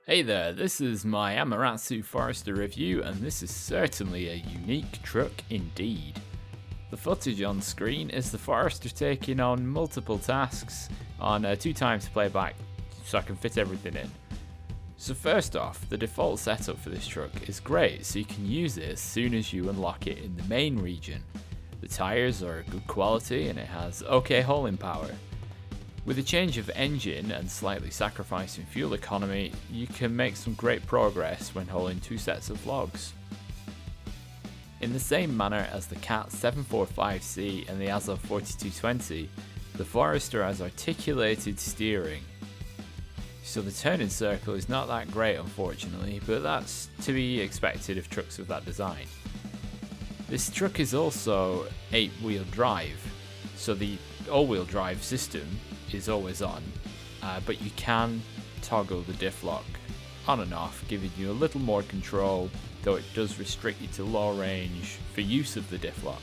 Hey there, this is my Aramatsu Forester review, and this is certainly a unique truck indeed. The footage on screen is the Forester taking on multiple tasks on 2 times playback so I can fit everything in. So first off, the default setup for this truck is great, so you can use it as soon as you unlock it in the main region. The tyres are good quality and it has okay hauling power. With a change of engine and slightly sacrificing fuel economy, you can make some great progress when hauling 2 sets of logs. In the same manner as the Cat 745C and the Azov 4220, the Forester has articulated steering. So the turning circle is not that great unfortunately, but that's to be expected of trucks of that design. This truck is also 8-wheel drive, so the all-wheel drive system is always on, but you can toggle the diff lock on and off, giving you a little more control, though it does restrict you to low range for use of the diff lock.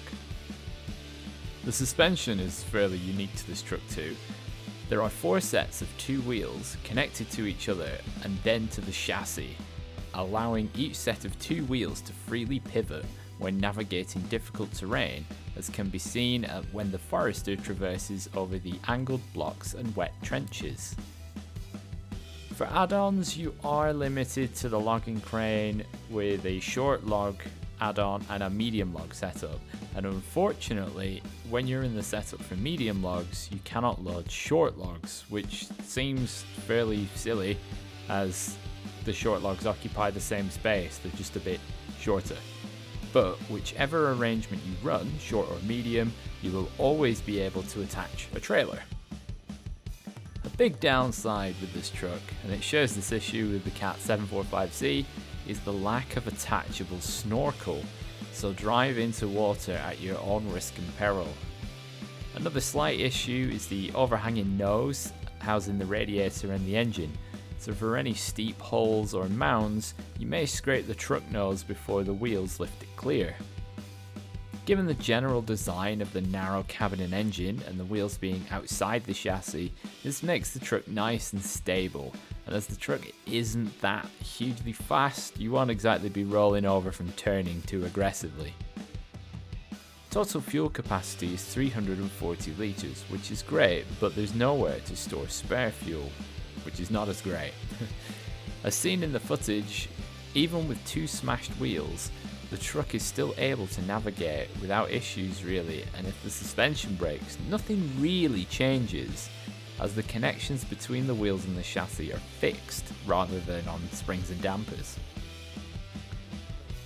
The suspension is fairly unique to this truck too. There are 4 sets of 2 wheels connected to each other and then to the chassis, allowing each set of 2 wheels to freely pivot when navigating difficult terrain, as can be seen when the Forester traverses over the angled blocks and wet trenches. For add-ons, you are limited to the logging crane with a short log add-on and a medium log setup, and unfortunately when you're in the setup for medium logs you cannot load short logs, which seems fairly silly as the short logs occupy the same space, they're just a bit shorter. But whichever arrangement you run, short or medium, you will always be able to attach a trailer. A big downside with this truck, and it shares this issue with the Cat 745C, is the lack of attachable snorkel, so drive into water at your own risk and peril. Another slight issue is the overhanging nose housing the radiator and the engine, so for any steep holes or mounds, you may scrape the truck nose before the wheels lift it clear. Given the general design of the narrow cabin and engine and the wheels being outside the chassis, this makes the truck nice and stable, and as the truck isn't that hugely fast, you won't exactly be rolling over from turning too aggressively. Total fuel capacity is 340 litres, which is great, but there's nowhere to store spare fuel, which is not as great. As seen in the footage, even with 2 smashed wheels, the truck is still able to navigate without issues really, and if the suspension breaks, nothing really changes, as the connections between the wheels and the chassis are fixed rather than on springs and dampers.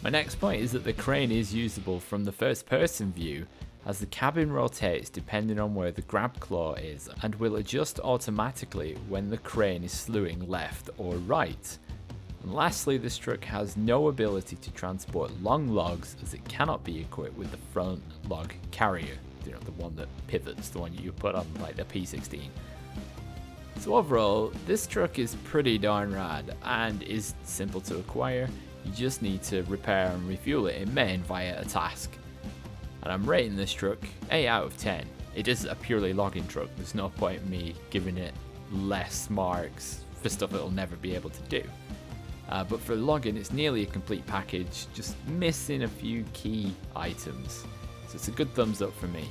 My next point is that the crane is usable from the first person view, as the cabin rotates depending on where the grab claw is and will adjust automatically when the crane is slewing left or right. And lastly, this truck has no ability to transport long logs, as it cannot be equipped with the front log carrier, the one that pivots, the one you put on like the P16. So overall, this truck is pretty darn rad and is simple to acquire. You just need to repair and refuel it in main via a task. And I'm rating this truck 8 out of 10. It is a purely logging truck, there's no point in me giving it less marks for stuff it'll never be able to do. But for logging, it's nearly a complete package, just missing a few key items. So it's a good thumbs up for me.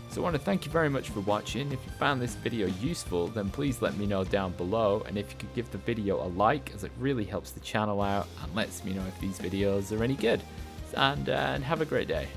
So I want to thank you very much for watching. If you found this video useful, then please let me know down below, and if you could give the video a like, as it really helps the channel out and lets me know if these videos are any good. And have a great day.